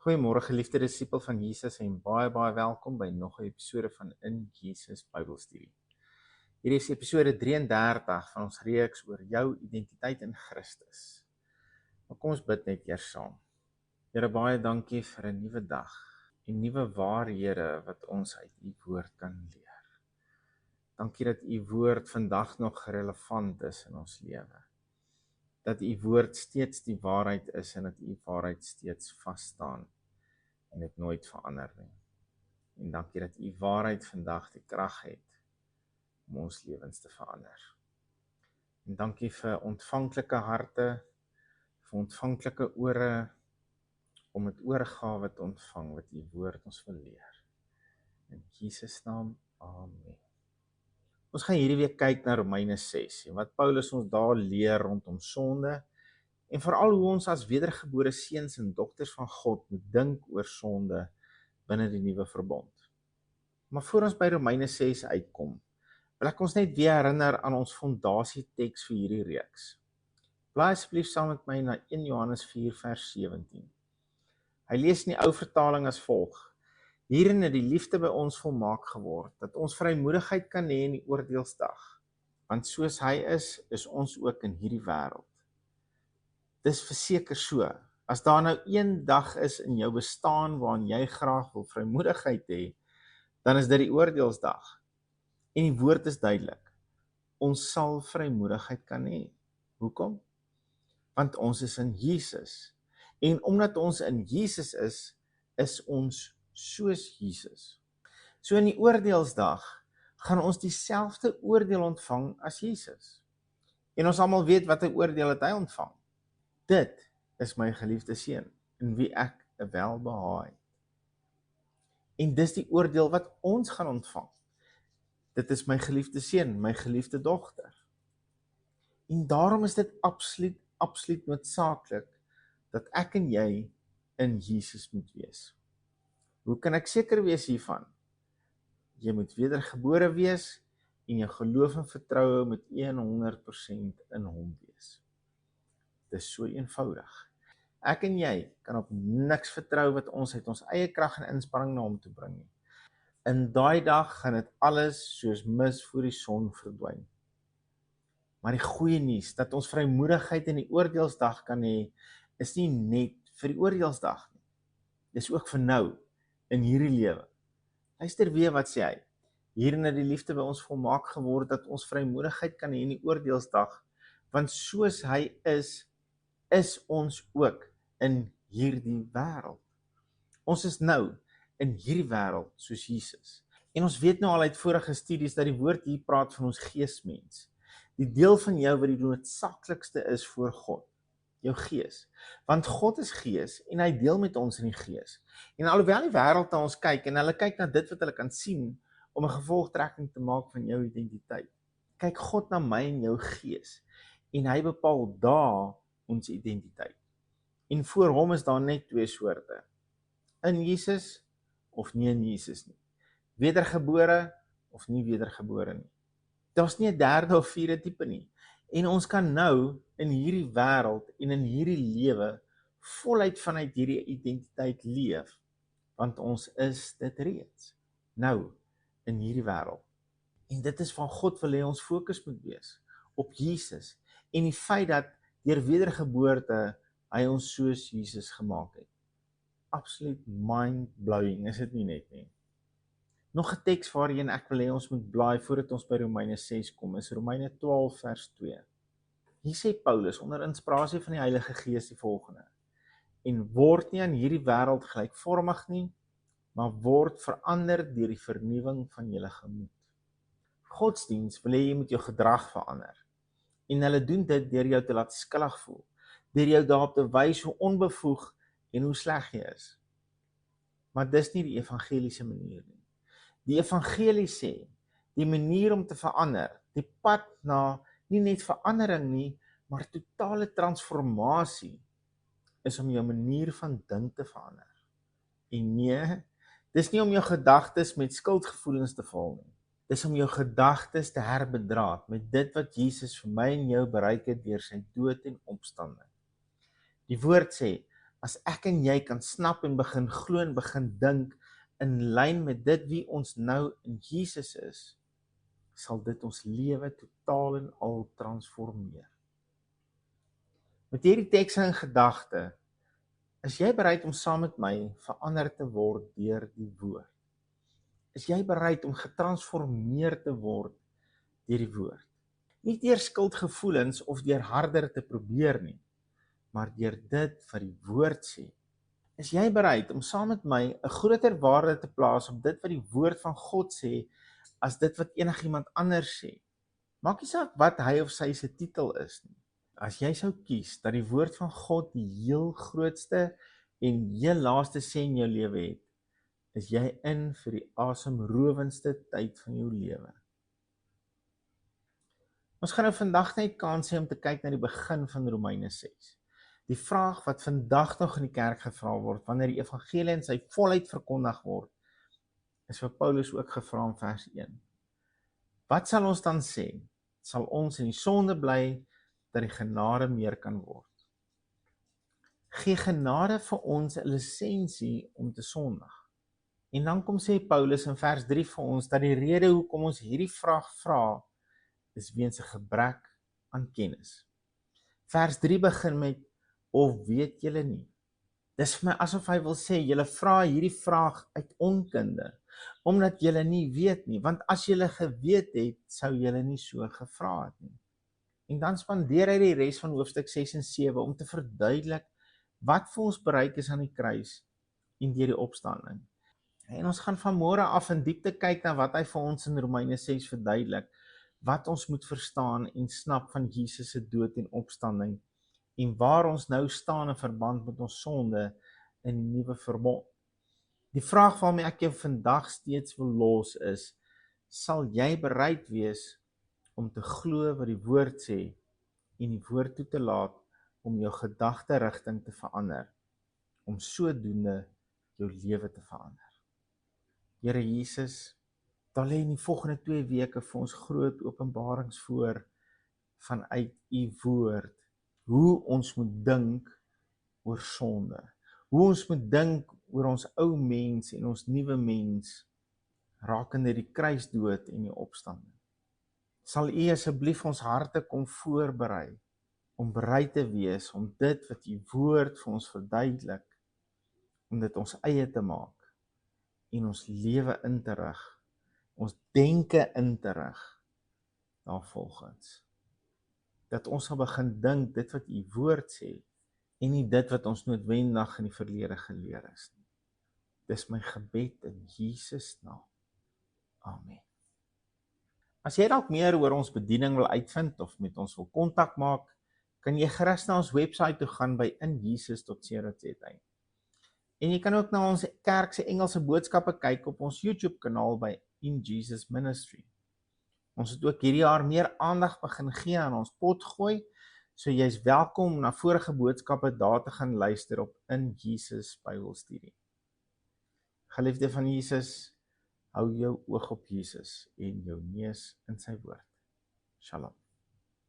Goeiemôre geliefde disipel van Jesus en baie welkom by nog 'n episode van In Jesus Bybelstudie. Hierdie is episode 33 van ons reeks oor jou identiteit in Christus. Maar kom ons bid net eers saam. Here, baie dankie vir 'n nuwe dag en nuwe waarhede wat ons uit u woord kan leer. Dankie dat u woord vandag nog relevant is in ons lewe. Dat u woord steeds die waarheid is en dat u waarheid steeds vas staan en dit nooit verander nie. En dankie dat u waarheid vandag die krag het om ons lewens te verander. En dankie vir ontvanklike harte, vir ontvanklike ore, om met oorgawe te ontvang wat u woord ons wil leer. In Jesus naam, amen. Ons gaan hierdie week kyk na Romeine 6, en wat Paulus ons daar leer rondom sonde, en veral hoe ons as wedergebore seuns en dogters van God moet dink oor sonde binne die nuwe verbond. Maar voor ons by Romeine 6 uitkom, wil ek ons net weer herinner aan ons fondasieteks vir hierdie reeks. Blaai asseblief saam met my na 1 Johannes 4 vers 17. Hy lees in die ou vertaling as volg: Hierin het die liefde by ons volmaak geword, dat ons vrymoedigheid kan hê in die oordeelsdag. Want soos hy is ons ook in hierdie wêreld. Dis verseker so, as daar nou een dag is in jou bestaan waarin jy graag wil vrymoedigheid hê, dan is dit die oordeelsdag. En die woord is duidelik. Ons sal vrymoedigheid kan hê. Hoekom? Want ons is in Jesus. En omdat ons in Jesus is ons soos Jesus. So in die oordeelsdag gaan ons dieselfde oordeel ontvang as Jesus. En ons almal weet wat 'n oordeel het hy ontvang. Dit is my geliefde seun, in wie ek 'n welbehae het. En dis die oordeel wat ons gaan ontvang. Dit is my geliefde seun, my geliefde dogter. En daarom is dit absoluut noodsaaklik dat ek en jy in Jesus moet wees. Hoe kan ek seker wees hiervan? Jy moet wedergebore wees en jou geloof en vertroue moet 100% in hom wees. Dit is so eenvoudig. Ek en jy kan op niks vertrou wat ons uit ons eie krag en inspanning na hom toe bring nie. In daai dag gaan dit alles soos mis voor die son verdwyn. Maar die goeie nuus, dat ons vrymoedigheid in die oordeelsdag kan hê, is nie net vir die oordeelsdag nie. Dis ook vir nou, in hierdie lewe. Luister weer wat sê hy. Hierin het die liefde by ons volmaak geword, dat ons vrymoedigheid kan hê in die oordeelsdag, want soos hy is ons ook in hierdie wêreld. Ons is nou in hierdie wêreld soos Jesus. En ons weet nou al uit vorige studies dat die woord hier praat van ons geesmens. Die deel van jou wat die noodsaaklikste is voor God. Jou gees. Want God is gees en hy deel met ons in die gees. En alhoewel die wêreld na ons kyk en hulle kyk na dit wat hulle kan sien om 'n gevolgtrekking te maak van jou identiteit, kyk God na my en jou gees en hy bepaal daar ons identiteit. En voor hom is daar net twee soorte. In Jesus of nie in Jesus nie. Wedergebore of nie wedergebore nie. Daar's nie 'n derde of vierde tipe nie. En ons kan nou in hierdie wêreld en in hierdie lewe voluit vanuit hierdie identiteit leef, want ons is dit reeds, nou, in hierdie wêreld. En dit is van God wil hê ons fokus moet wees, op Jesus, en die feit dat deur wedergeboorte hy ons soos Jesus gemaak het. Absoluut mind-blowing, is dit nie net nie? Nog 'n teks waarheen ek wil hê ons moet blaai voordat ons by Romeine 6 kom, is Romeine 12 vers 2. Hier sê Paulus onder inspirasie van die Heilige Gees die volgende: En word nie aan hierdie wêreld gelykvormig nie, maar word verander deur die vernuwing van julle gemoed. Godsdiens wil hê jy moet jou gedrag verander. En hulle doen dit deur jou te laat skuldig voel, deur jou daarop te wys hoe onbevoeg en hoe sleg jy is. Maar dis nie die evangeliese manier nie. Die evangelie sê, die manier om te verander, die pad na nie net verandering nie, maar totale transformasie, is om jou manier van dink te verander. En nee, dis nie om jou gedagtes met skuldgevoelens te vul nie. Dis om jou gedagtes te herbedraad met dit wat Jesus vir my en jou bereik het deur sy dood en opstanding. Die woord sê, As ek en jy kan snap en begin glo en begin dink in lyn met dit wie ons nou in Jesus is, sal dit ons lewe totaal en al transformeer. Met hierdie teks in gedagte, is jy bereid om saam met my verander te word deur die woord? Is jy bereid om getransformeer te word deur die woord? Nie deur skuldgevoelens of deur harder te probeer nie, maar deur dit wat die woord sê. Is jy bereid om saam met my 'n groter waarde te plaas op dit wat die woord van God sê, as dit wat enigiemand anders sê? Maak nie saak wat hy of sy se titel is nie. As jy sou kies dat die woord van God die heel grootste en heel laaste sê in jou lewe het, is jy in vir die asemrowendste tyd van jou lewe. Ons gaan nou vandag net kans hê om te kyk na die begin van Romeine 6. Die vraag wat vandag nog in die kerk gevra word, wanneer die evangelie in sy volheid verkondig word, is vir Paulus ook gevra in vers 1. Wat sal ons dan sê? Sal ons in die sonde bly, dat die genade meer kan word? Gee genade vir ons 'n lisensie om te sondig? En dan kom sê Paulus in vers 3 vir ons, dat die rede hoekom ons hierdie vraag vra, is weens 'n gebrek aan kennis. Vers 3 begin met, of weet julle nie? Dis vir my asof hy wil sê, julle vra hierdie vraag uit onkunde, omdat julle nie weet nie, want as julle geweet het, sou julle nie so gevra het nie. En dan spandeer hy die res van hoofstuk 6 en 7 om te verduidelik wat vir ons bereik is aan die kruis en deur die opstanding. En ons gaan vanmôre af in diepte kyk na wat hy vir ons in Romeine 6 verduidelik, wat ons moet verstaan en snap van Jesus se dood en opstanding, en waar ons nou staan in verband met ons sonde in die nuwe verbond. Die vraag waarmee ek jou vandag steeds wil los is, sal jy bereid wees om te glo wat die woord sê en die woord toe te laat om jou gedagterigting te verander, om sodoende jou lewe te verander? Here Jesus, daar lê in die volgende 2 weke vir ons groot openbarings voor vanuit u woord, hoe ons moet dink oor sonde, hoe ons moet dink oor ons ou mens en ons nuwe mens, rakende die kruisdood en die opstanding. Sal u asseblief ons harte kom voorberei, om bereid te wees om dit wat u woord vir ons verduidelik, om dit ons eie te maak, en ons lewe in te rig, ons denke in te rig, daarvolgens. Dat ons sal begin dink dit wat u woord sê, en nie dit wat ons noodwendig in die verlede geleer is nie. Dis my gebed in Jesus naam. Amen. As jy dalk meer oor ons bediening wil uitvind, of met ons wil kontak maak, kan jy gerus na ons webwerf toe gaan by injesus.co.za. En jy kan ook na ons kerk se Engelse boodskappe kyk op ons YouTube kanaal by In Jesus Ministry. Ons het ook hierdie jaar meer aandag begin gee aan ons potgooi, so jy is welkom na vorige boodskappe daar te gaan luister op In Jesus Bybelstudie. Geliefde van Jesus, hou jou oog op Jesus en jou neus in sy woord. Shalom.